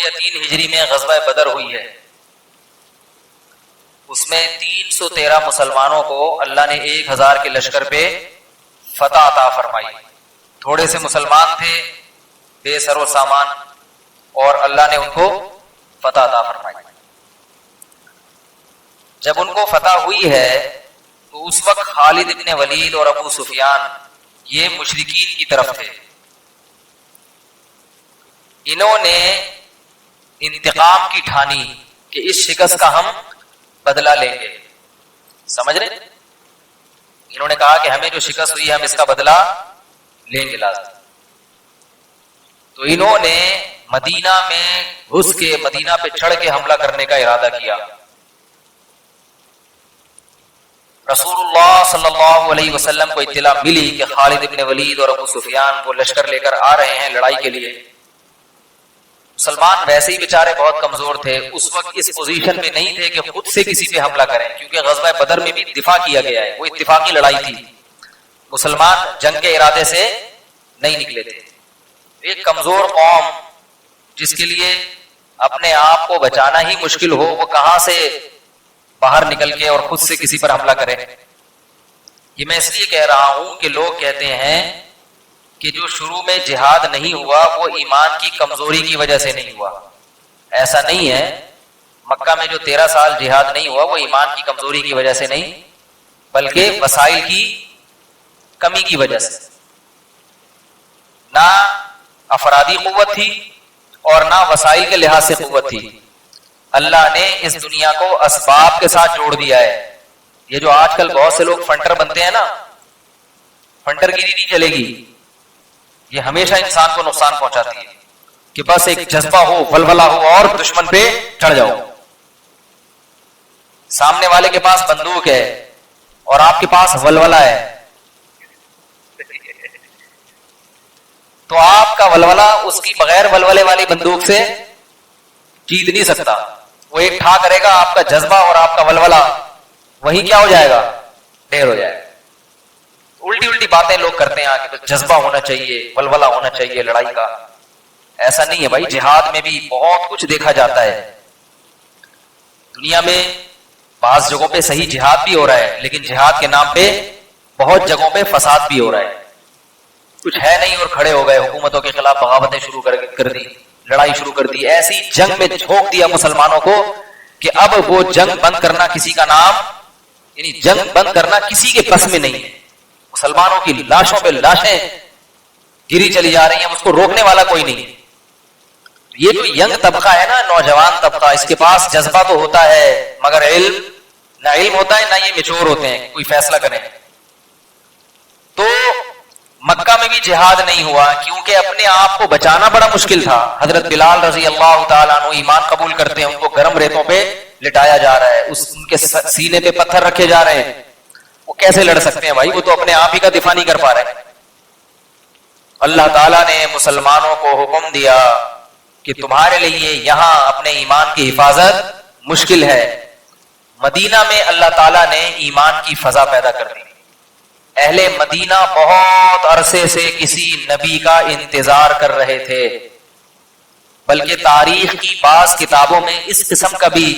یا 3 ہجری میں غزوہ بدر ہوئی ہے. اس میں 313 مسلمانوں کو اللہ نے 1000 کے لشکر پہ فتح عطا فرمائی. تھوڑے سے مسلمان تھے بے سر و سامان اور اللہ نے ان کو فتح عطا فرمائی. جب ان کو فتح ہوئی ہے تو اس وقت خالد ابن ولید اور ابو سفیان یہ مشرکین کی طرف تھے. انہوں نے انتقام کی ٹھانی کہ اس شکست کا ہم بدلہ لیں گے. سمجھ رہے؟ انہوں نے کہا کہ ہمیں جو شکست ہوئی ہے ہم اس کا بدلہ لیں گے لازم. تو انہوں نے مدینہ میں گھس کے مدینہ پہ چڑھ کے حملہ کرنے کا ارادہ کیا. رسول اللہ صلی اللہ علیہ وسلم کو اطلاع ملی کہ خالد ابن ولید اور ابو سفیان وہ لشکر لے کر آ رہے ہیں لڑائی کے لیے. مسلمان ویسے ہی بیچارے بہت کمزور تھے, اس وقت اس پوزیشن میں نہیں تھے کہ خود سے کسی پہ حملہ کریں, کیونکہ غزوہ بدر میں بھی دفاع کیا گیا ہے, وہ اتفاقی لڑائی تھی. مسلمان جنگ کے ارادے سے نہیں نکلے تھے. ایک کمزور قوم جس کے لیے اپنے آپ کو بچانا ہی مشکل ہو, وہ کہاں سے باہر نکل کے اور خود سے کسی پر حملہ کرے. یہ میں اس لیے کہہ رہا ہوں کہ لوگ کہتے ہیں کہ جو شروع میں جہاد نہیں ہوا وہ ایمان کی کمزوری کی وجہ سے نہیں ہوا. ایسا نہیں ہے. مکہ میں جو 13 سال جہاد نہیں ہوا وہ ایمان کی کمزوری کی وجہ سے نہیں, بلکہ وسائل کی کمی کی وجہ سے. نہ افرادی قوت تھی اور نہ وسائل کے لحاظ سے قوت تھی. اللہ نے اس دنیا کو اسباب کے ساتھ جوڑ دیا ہے. یہ جو آج کل بہت سے لوگ فنٹر بنتے ہیں نا, فنٹر گیری نہیں چلے گی. یہ ہمیشہ انسان کو نقصان پہنچاتی ہے کہ بس ایک جذبہ ہو, ولولہ ہو اور دشمن پہ چڑھ جاؤ. سامنے والے کے پاس بندوق ہے اور آپ کے پاس ولولہ ہے, تو آپ کا ولولہ اس کی بغیر ولولے والی بندوق سے جیت نہیں سکتا. وہ ایک ٹھا کرے گا, آپ کا جذبہ اور آپ کا ولولہ وہی کیا ہو جائے گا, ڈھیر ہو جائے گا. الٹی باتیں لوگ کرتے ہیں کہ جذبہ ہونا چاہیے, ولولہ ہونا چاہیے لڑائی کا. ایسا نہیں ہے بھائی. جہاد میں بھی بہت کچھ دیکھا جاتا ہے. دنیا میں بعض جگہوں پہ صحیح جہاد بھی ہو رہا ہے, لیکن جہاد کے نام پہ بہت جگہوں پہ فساد بھی ہو رہا ہے. کچھ ہے نہیں اور کھڑے ہو گئے, حکومتوں کے خلاف بغاوتیں شروع کر دی, لڑائی شروع کر دی. ایسی جنگ میں جھونک دیا مسلمانوں کو کہ اب وہ جنگ بند کرنا کسی کا نام, یعنی جنگ بند کرنا کسی کے بس میں نہیں ہے. مسلمانوں کی لاشوں پہ لاشیں گری چلی جا رہی ہیں, اس کو روکنے والا کوئی نہیں. یہ جو ینگ طبقہ ہے نا, نوجوان طبقہ, اس کے پاس جذبہ تو ہوتا ہے مگر نہ علم ہوتا ہے نہ یہ میچور ہوتے ہیں کوئی فیصلہ کریں. تو مکہ میں بھی جہاد نہیں ہوا کیونکہ اپنے آپ کو بچانا بڑا مشکل تھا. حضرت بلال رضی اللہ تعالیٰ عنہ ایمان قبول کرتے ہیں, ان کو گرم ریتوں پہ لٹایا جا رہا ہے, ان کے سینے پہ پتھر رکھے جا رہے ہیں. وہ کیسے لڑ سکتے ہیں بھائی, وہ تو اپنے آپ ہی کا دفاع نہیں کر پا رہے. اللہ تعالیٰ نے مسلمانوں کو حکم دیا کہ تمہارے لیے یہاں اپنے ایمان کی حفاظت مشکل ہے. مدینہ میں اللہ تعالیٰ نے ایمان کی فضا پیدا کر دی. اہل مدینہ بہت عرصے سے کسی نبی کا انتظار کر رہے تھے, بلکہ تاریخ کی بعض کتابوں میں اس قسم کا بھی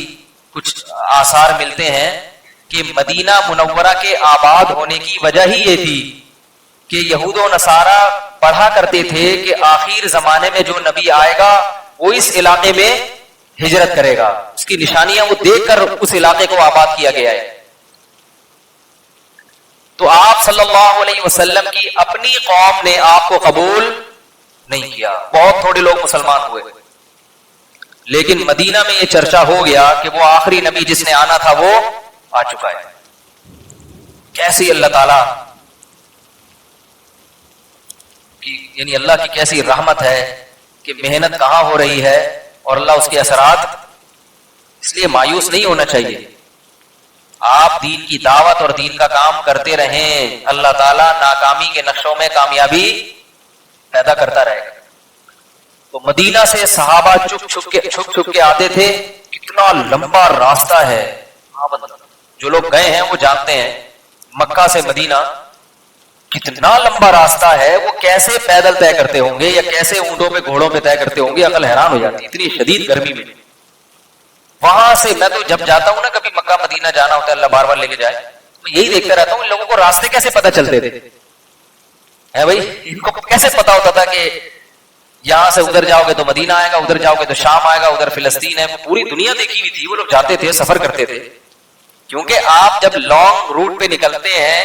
کچھ آثار ملتے ہیں کہ مدینہ منورہ کے آباد ہونے کی وجہ ہی یہ تھی کہ یہود و نصارہ پڑھا کرتے تھے کہ آخر زمانے میں جو نبی آئے گا وہ اس علاقے میں ہجرت کرے گا. اس کی نشانیاں وہ دیکھ کر اس علاقے کو آباد کیا گیا ہے. تو آپ صلی اللہ علیہ وسلم کی اپنی قوم نے آپ کو قبول نہیں کیا, بہت تھوڑے لوگ مسلمان ہوئے. لیکن مدینہ میں یہ چرچا ہو گیا کہ وہ آخری نبی جس نے آنا تھا وہ آ چکا ہے. کیسی اللہ تعالی کی, یعنی اللہ کی کیسی رحمت ہے کہ محنت کہاں ہو رہی ہے اور اللہ اس کے اثرات. اس لیے مایوس نہیں ہونا چاہیے. آپ دین کی دعوت اور دین کا کام کرتے رہیں, اللہ تعالیٰ ناکامی کے نقشوں میں کامیابی پیدا کرتا رہے گا. تو مدینہ سے صحابہ چھپ کے آتے تھے. کتنا لمبا راستہ ہے, جو لوگ گئے ہیں وہ جانتے ہیں. مکہ سے مدینہ کتنا لمبا راستہ ہے، وہ کیسے پیدل طے کرتے ہوں گے یا کیسے اونٹوں پہ گھوڑوں پہ طے کرتے ہوں گے، عقل حیران ہو جاتی ہے اتنی شدید گرمی میں۔ وہاں سے میں تو جب جاتا ہوں نا، کبھی مکہ مدینہ جانا ہوتا ہے، اللہ بار بار لے کے جائے، میں یہی دیکھتا رہتا ہوں ان لوگوں کو راستے کیسے پتہ چلتے تھے، ہے بھائی ان کو کیسے پتا ہوتا تھا کہ یہاں سے ادھر جاؤ گے تو مدینہ آئے گا، ادھر جاؤ گے تو شام آئے گا، ادھر فلسطین ہے، پوری دنیا دیکھی ہوئی تھی، وہ لوگ جاتے تھے، سفر کرتے تھے۔ کیونکہ آپ جب لانگ روٹ پہ نکلتے ہیں،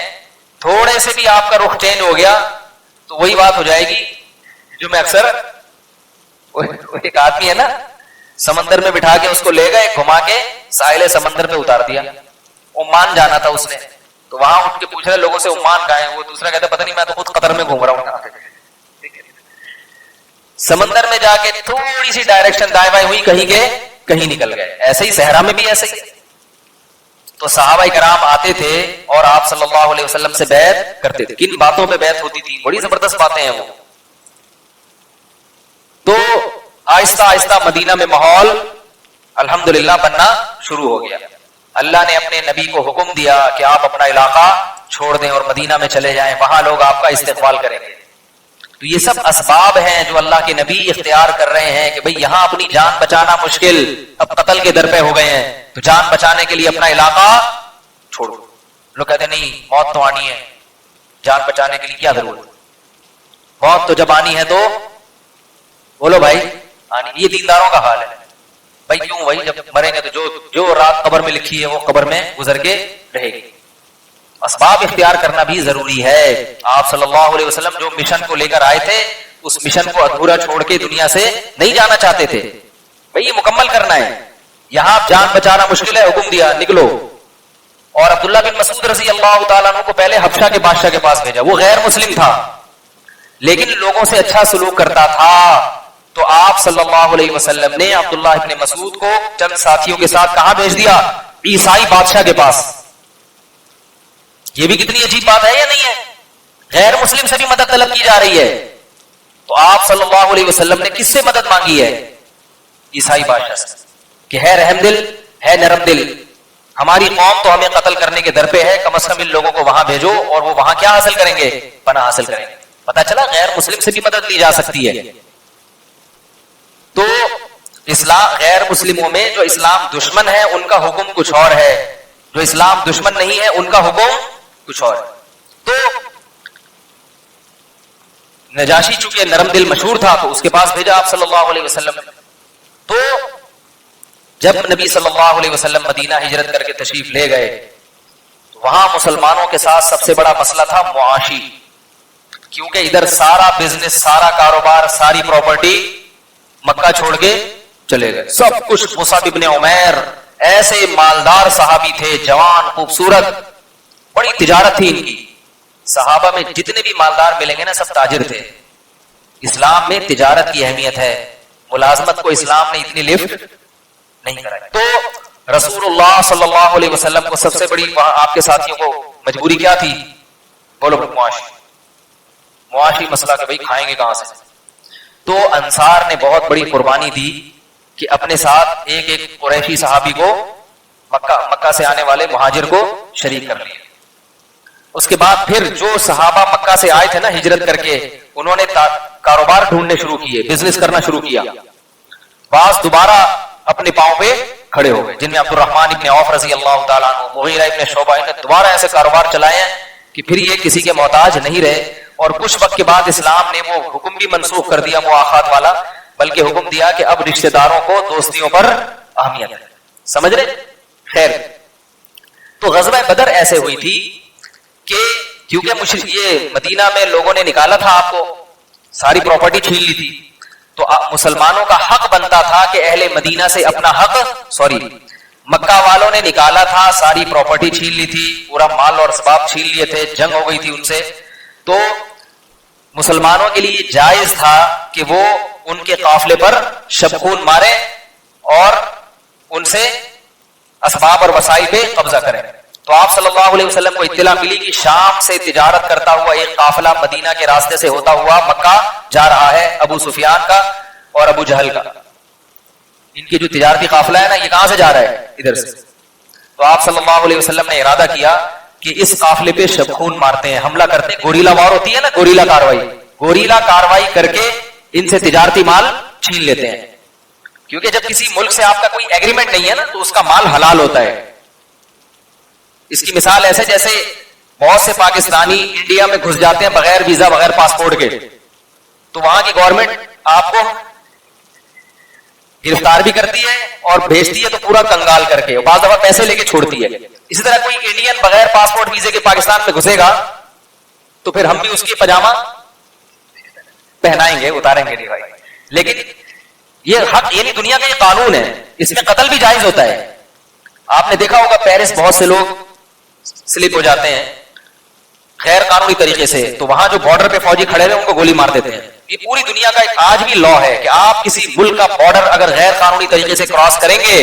تھوڑے سے بھی آپ کا رخ چینج ہو گیا تو وہی بات ہو جائے گی جو میں اکثر، ایک آدمی ہے نا سمندر میں بٹھا کے اس کو لے گئے، گھما کے ساحل سمندر پہ اتار دیا، عمان جانا تھا اس نے، تو وہاں اٹھ کے پوچھ رہے لوگوں سے عمان کہاں ہے، وہ دوسرا کہتا پتہ نہیں میں تو خود قطر میں گھوم رہا ہوں۔ سمندر میں جا کے تھوڑی سی ڈائریکشن دائیں بائیں ہوئی، کہیں گئے کہیں نکل گئے۔ ایسے ہی صحرا میں بھی ایسے ہی۔ تو صحابہ کرام آتے تھے اور آپ صلی اللہ علیہ وسلم سے بیعت کرتے تھے۔ کن باتوں پہ بیعت ہوتی تھی؟ بڑی زبردست باتیں ہیں وہ۔ تو آہستہ آہستہ مدینہ میں ماحول الحمدللہ بننا شروع ہو گیا۔ اللہ نے اپنے نبی کو حکم دیا کہ آپ اپنا علاقہ چھوڑ دیں اور مدینہ میں چلے جائیں، وہاں لوگ آپ کا استقبال کریں گے۔ تو یہ سب اسباب ہیں جو اللہ کے نبی اختیار کر رہے ہیں کہ بھئی یہاں اپنی جان بچانا مشکل، اب قتل کے در پہ ہو گئے ہیں، تو جان بچانے کے لیے اپنا علاقہ چھوڑو۔ لوگ کہتے ہیں نہیں موت تو آنی ہے، جان بچانے کے لیے کیا ضرورت، موت تو جب آنی ہے تو بولو بھائی آنی۔ یہ دینداروں کا حال ہے بھائی، کیوں بھائی جب مریں گے تو جو رات قبر میں لکھی ہے وہ قبر میں گزر کے رہے گی۔ اسباب اختیار کرنا بھی ضروری ہے۔ آپ صلی اللہ علیہ وسلم جو مشن کو لے کر آئے تھے، اس مشن کو ادھورا چھوڑ کے دنیا سے نہیں جانا چاہتے تھے، بھئی یہ مکمل کرنا ہے۔ یہاں جان بچانا مشکل ہے، حکم دیا نکلو۔ اور عبداللہ بن مسعود رضی اللہ تعالیٰ عنہ کو پہلے حبشہ کے بادشاہ کے پاس بھیجا، وہ غیر مسلم تھا لیکن لوگوں سے اچھا سلوک کرتا تھا، تو آپ صلی اللہ علیہ وسلم نے عبداللہ بن مسعود کو چند ساتھیوں کے ساتھ کہاں بھیج دیا؟ عیسائی بادشاہ کے پاس۔ یہ بھی کتنی عجیب بات ہے یا نہیں ہے؟ غیر مسلم سے بھی مدد طلب کی جا رہی ہے، تو آپ صلی اللہ علیہ وسلم نے کس سے مدد مانگی ہے؟ عیسائی بادشاہ سے، کہ ہے رحم دل، ہے نرم دل، ہماری قوم تو ہمیں قتل کرنے کے در پہ ہے، کم از کم ان لوگوں کو وہاں بھیجو اور وہ وہاں کیا حاصل کریں گے؟ پناہ حاصل کریں گے۔ پتہ چلا غیر مسلم سے بھی مدد لی جا سکتی ہے۔ تو اسلام غیر مسلموں میں جو اسلام دشمن ہے ان کا حکم کچھ اور ہے، جو اسلام دشمن نہیں ہے ان کا حکم کچھ اور ہے۔ تو نجاشی چونکہ نرم دل مشہور تھا تو اس کے پاس بھیجا آپ صلی اللہ علیہ وسلم۔ تو جب نبی صلی اللہ علیہ وسلم مدینہ ہجرت کر کے تشریف لے گئے تو وہاں مسلمانوں کے ساتھ سب سے بڑا مسئلہ تھا معاشی، کیونکہ ادھر سارا بزنس، سارا کاروبار، ساری پراپرٹی مکہ چھوڑ کے چلے گئے، سب کچھ۔ مصعب ابن عمیر ایسے مالدار صحابی تھے، جوان خوبصورت، بڑی تجارت تھی ان کی۔ صحابہ میں جتنے بھی مالدار ملیں گے نا سب تاجر تھے۔ اسلام میں تجارت کی اہمیت ہے، ملازمت کو اسلام نے اتنی لفٹ نہیں کرائی۔ تو رسول اللہ صلی اللہ علیہ وسلم کو سب سے بڑی آپ کے ساتھیوں کو مجبوری کیا تھی؟ بولو معاشی مسئلہ کہ بھئی کھائیں گے کہاں سے؟ تو انصار نے بہت بڑی قربانی دی کہ اپنے ساتھ ایک ایک قریشی صحابی کو مکہ سے آنے والے مہاجر کو شریک کر لیا۔ اس کے بعد پھر جو صحابہ مکہ سے آئے تھے نا ہجرت کر کے، انہوں نے کاروبار ڈھونڈنے شروع کیے، بزنس کرنا شروع کیا۔ بعض دوبارہ اپنے پاؤں پہ کھڑے ہو گئے، جن میں عبد الرحمن ابن عوف رضی اللہ تعالیٰ عنہ، مغیرہ ابن شعبہ نے دوبارہ ایسے کاروبار چلائے ہیں کہ پھر یہ کسی کے محتاج نہیں رہے۔ اور کچھ وقت کے بعد اسلام نے وہ حکم بھی منسوخ کر دیا مواخات والا، بلکہ حکم دیا کہ اب رشتہ داروں کو دوستیوں پر اہمیت ہے۔ سمجھ رہے؟ خیر، تو غزوہ بدر ایسے ہوئی تھی کہ کیونکہ یہ مدینہ میں لوگوں نے نکالا تھا، آپ کو ساری پراپرٹی چھین لی تھی، تو مسلمانوں کا حق بنتا تھا کہ اہل مدینہ سے اپنا حق، مکہ والوں نے نکالا تھا، ساری پراپرٹی چھین لی تھی، پورا مال اور اسباب چھین لیے تھے، جنگ ہو گئی تھی ان سے، تو مسلمانوں کے لیے جائز تھا کہ وہ ان کے قافلے پر شبخون مارے اور ان سے اسباب اور وسائل پہ قبضہ کریں۔ تو آپ صلی اللہ علیہ وسلم کو اطلاع ملی کہ شام سے تجارت کرتا ہوا ایک قافلہ مدینہ کے راستے سے ہوتا ہوا مکہ جا رہا ہے، ابو سفیان کا اور ابو جہل کا۔ ان کی جو تجارتی قافلہ ہے نا، یہ کہاں سے جا رہا ہے؟ ادھر سے۔ تو آپ صلی اللہ علیہ وسلم نے ارادہ کیا کہ اس قافلے پہ شب خون مارتے ہیں, حملہ کرتے ہیں, گوریلا وار ہوتی ہے نا, گوریلا کاروائی کر کے ان سے تجارتی مال چھین لیتے ہیں. کیونکہ جب کسی ملک سے آپ کا کوئی ایگریمنٹ نہیں ہے نا تو اس کا مال حلال ہوتا ہے. اس کی مثال ایسے جیسے بہت سے پاکستانی انڈیا میں گھس جاتے ہیں بغیر ویزا بغیر پاسپورٹ کے, تو وہاں کی گورنمنٹ آپ کو گرفتار بھی کرتی ہے اور بھیجتی ہے تو پورا کنگال کر کے, بعض دفعہ پیسے لے کے چھوڑتی ہے. اسی طرح کوئی انڈین بغیر پاسپورٹ ویزے کے پاکستان میں گھسے گا تو پھر ہم بھی اس کی پاجامہ پہنائیں گے, اتاریں گے نہیں بھائی. لیکن یہ حق, یعنی دنیا کا یہ قانون ہے, اس میں قتل بھی جائز ہوتا ہے. آپ نے دیکھا ہوگا پیرس بہت سے لوگ سلپ ہو جاتے ہیں غیر قانونی طریقے سے, تو وہاں جو بارڈر پہ فوجی کھڑے ہوئے ان کو گولی مار دیتے ہیں. یہ پوری دنیا کا ایک آج بھی لا ہے کہ آپ کسی ملک کا بارڈر اگر غیر قانونی طریقے سے کراس کریں گے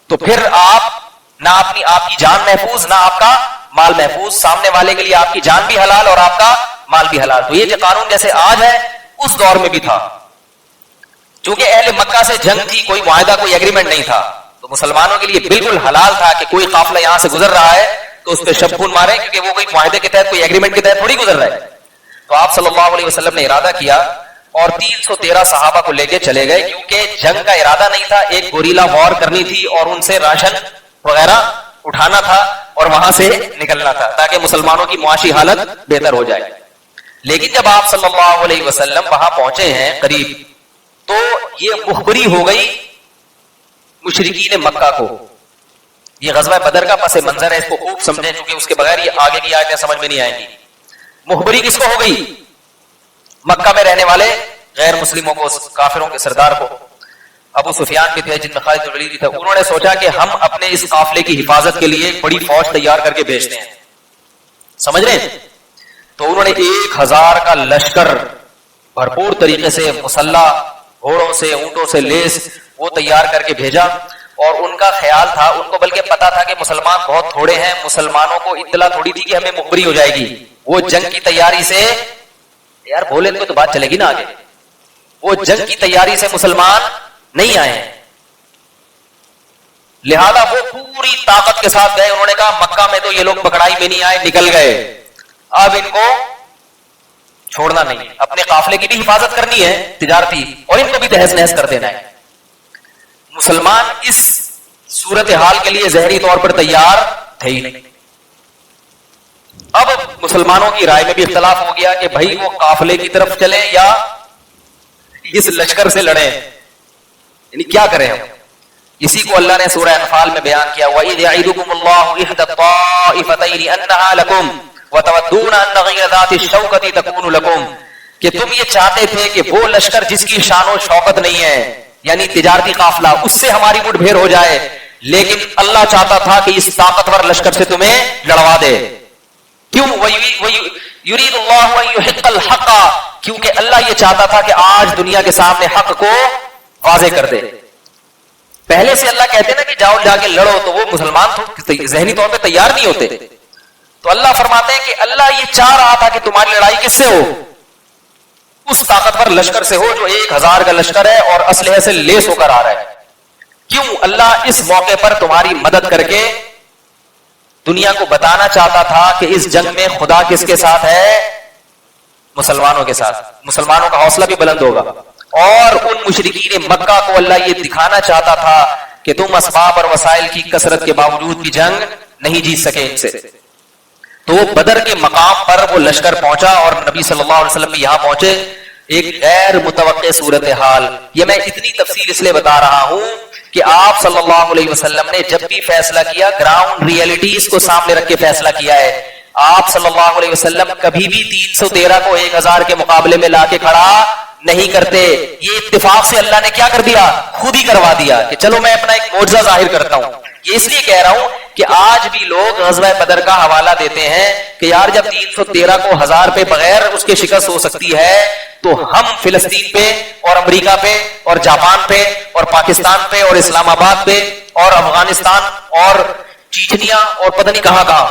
تو پھر آپ نہ آپ کی جان محفوظ, نہ آپ کا مال محفوظ, سامنے والے کے لیے آپ کی جان بھی حلال اور آپ کا مال بھی حلال. تو یہ جو قانون جیسے آج ہے اس دور میں بھی تھا. چونکہ اہل مکہ سے جنگ تھی, کوئی معاہدہ کوئی ایگریمنٹ نہیں تھا, تو مسلمانوں کے لیے بالکل حلال تھا کہ کوئی قافلہ یہاں سے گزر رہا ہے تو اس پہ شب خون مارے, کیونکہ وہ کوئی معاہدے کے تحت کوئی ایگریمنٹ کے تحت تھوڑی گزر رہا ہے. تو آپ صلی اللہ علیہ وسلم نے ارادہ کیا اور 313 صحابہ کو لے کے چلے گئے, کیونکہ جنگ کا ارادہ نہیں تھا, ایک گوریلا وار کرنی تھی اور ان سے راشن وغیرہ اٹھانا تھا اور وہاں سے نکلنا تھا تاکہ مسلمانوں کی معاشی حالت بہتر ہو جائے. لیکن جب آپ صلی اللہ علیہ وسلم وہاں پہنچے ہیں قریب, تو یہ مخبری ہو گئی مشرکین مکہ کو. یہ غزوہ بدر کا پس منظر ہے, اس کو خوب سمجھیں کیونکہ اس کے بغیر یہ آگے کی آیتیں سمجھ میں نہیں آئیں گی. مخبری کس کو ہو گئی؟ مکہ میں رہنے والے غیر مسلموں کو, کافروں کے سردار کو. ابو سفیان بھی تھے جن میں خالد بن ولید بھی تھا. انہوں نے سوچا کہ ہم اپنے اس قافلے کی حفاظت کے لیے ایک بڑی فوج تیار کر کے بھیجتے ہیں, سمجھ رہے ہیں. تو انہوں نے 1000 کا لشکر بھرپور طریقے سے مسلح, گھوڑوں سے, اونٹوں سے لیس, وہ تیار کر کے بھیجا. اور ان کا خیال تھا, ان کو بلکہ پتا تھا کہ مسلمان بہت تھوڑے ہیں, مسلمانوں کو اطلاع تھوڑی تھی کہ ہمیں مخبری ہو جائے گی. وہ جنگ کی تیاری سے, یار بولے تو بات چلے گی نا آگے, وہ جنگ کی تیاری سے مسلمان نہیں آئے, لہذا وہ پوری طاقت کے ساتھ گئے. انہوں نے کہا مکہ میں تو یہ لوگ پکڑائی میں نہیں آئے, نکل گئے, اب ان کو چھوڑنا نہیں, اپنے قافلے کی بھی حفاظت کرنی ہے تجارتی, اور ان کو بھی تہس نہس کر دینا ہے. مسلمان اس صورتحال کے لیے ظاہری طور پر تیار تھے ہی نہیں. اب مسلمانوں کی رائے میں بھی اختلاف ہو گیا کہ بھائی وہ قافلے کی طرف چلیں یا اس لشکر سے لڑیں, یعنی کیا کریں ہم. اسی کو اللہ نے سورہ انفال میں بیان کیا, وَإِذْ يَعِدُكُمُ اللَّهُ إِحْدَى الطَّائِفَتَيْنِ أَنَّهَا لَكُمْ وَتَوَدُّونَ أَنَّ غَيْرَ ذَاتِ الشَّوْكَةِ تَكُونُ لَكُمْ, کہ تم یہ چاہتے تھے کہ وہ لشکر جس کی شان و شوکت نہیں ہے, یعنی تجارتی قافلہ, اس سے ہماری مٹ بھیڑ ہو جائے, لیکن اللہ چاہتا تھا کہ اس طاقتور لشکر سے تمہیں لڑوا دے. کیوں؟ یرید اللہ ان یحق الحق, کیونکہ اللہ یہ چاہتا تھا کہ آج دنیا کے سامنے حق کو واضح کر دے. پہلے سے اللہ کہتے نا کہ جاؤ جا کے لڑو, تو وہ مسلمان تو ذہنی طور پہ تیار نہیں ہوتے. تو اللہ فرماتے ہیں کہ اللہ یہ چاہ رہا تھا کہ تمہاری لڑائی کس سے ہو, اس طاقتور لشکر سے ہو جو 1000 کا لشکر ہے اور اسلحے سے لیس ہو کر آ رہا ہے. کیوں؟ اللہ اس موقع پر تمہاری مدد کر کے دنیا کو بتانا چاہتا تھا کہ اس جنگ میں خدا کس کے ساتھ ہے, مسلمانوں کے ساتھ. مسلمانوں کا حوصلہ بھی بلند ہوگا, اور ان مشرکین مکہ کو اللہ یہ دکھانا چاہتا تھا کہ تم اسباب اور وسائل کی کثرت کے باوجود بھی جنگ نہیں جیت سکے ان سے. تو وہ بدر کے مقام پر وہ لشکر پہنچا اور نبی صلی اللہ علیہ وسلم بھی یہاں پہنچے. ایک غیر متوقع صورتحال. یہ میں اتنی تفصیل اس لیے بتا رہا ہوں کہ آپ صلی اللہ علیہ وسلم نے جب بھی فیصلہ کیا گراؤنڈ ریئلٹیز کو سامنے رکھ کے فیصلہ کیا ہے. آپ صلی اللہ علیہ وسلم کبھی بھی 313 کو 1000 کے مقابلے میں لا کے کھڑا نہیں کرتے. یہ اتفاق سے اللہ نے کیا کر دیا, خود ہی کروا دیا کہ چلو میں اپنا ایک معجزہ ظاہر کرتا ہوں. یہ اس لیے کہہ رہا ہوں کہ آج بھی لوگ غزوہ بدر کا حوالہ دیتے ہیں کہ یار جب 313 کو 1000 پہ بغیر اس کے شکست ہو سکتی ہے تو ہم فلسطین پہ اور امریکہ پہ اور جاپان پہ اور پاکستان پہ اور اسلام آباد پہ اور افغانستان اور چیچنیا اور پتہ نہیں کہاں کہاں,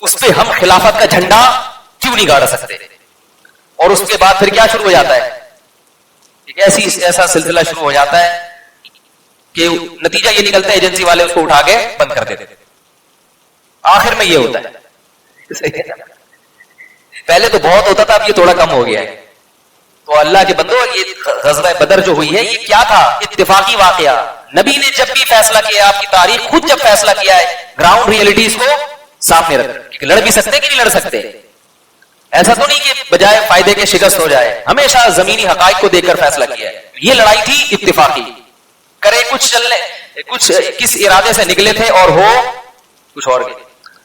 اس پہ ہم خلافت کا جھنڈا کیوں نہیں گاڑ سکتے. اور اس کے بعد پھر کیا شروع ہو جاتا ہے, ایسا سلسلہ شروع ہو جاتا ہے کہ نتیجہ یہ نکلتا ہے ایجنسی والے اس کو اٹھا کے بند کر دیتے. آخر میں یہ ہوتا ہے پہلے تو بہت ہوتا تھا، اب یہ تھوڑا کم ہو گیا ہے. تو اللہ کے بندو، یہ غزوہ بدر جو ہوئی ہے یہ کیا تھا؟ اتفاقی واقعہ. نبی نے جب بھی فیصلہ کیا، آپ کی تاریخ خود جب فیصلہ کیا ہے، گراؤنڈ ریئلٹیز کو سامنے رکھ. لڑ بھی سکتے کہ نہیں لڑ سکتے؟ ایسا تو نہیں کہ بجائے فائدے کے شکست ہو جائے. ہمیشہ زمینی حقائق کو دیکھ کر فیصلہ کیا ہے. یہ لڑائی تھی اتفاقی، کرے کچھ چلنے کچھ کس ارادے سے نکلے تھے اور ہو کچھ اور گئے.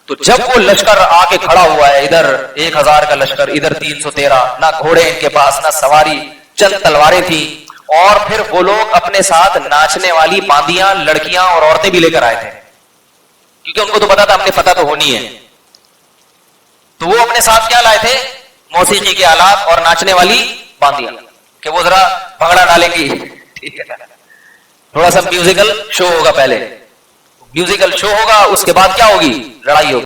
تو جب وہ لشکر آ کے کھڑا ہوا ہے، ادھر 1000 کا لشکر، ادھر 313، نہ گھوڑے ان کے پاس نہ سواری، چند تلواریں تھیں، اور پھر وہ لوگ اپنے ساتھ ناچنے والی باندیاں، لڑکیاں اور عورتیں بھی لے کر آئے تھے، کیونکہ ان کو تو پتا تھا ہم نے فتح تو ہونی ہے. تو وہ اپنے ساتھ کیا لائے تھے؟ موسیقی کے آلات اور ناچنے والی باندیاں، کہ وہ ذرا بھنگڑا ڈالیں گی. ٹھیک ہے، تھوڑا سا میوزیکل شو ہوگا. پہلے میوزیکل شو ہوگا، اس کے بعد کیا ہوگی؟ لڑائی ہوگی.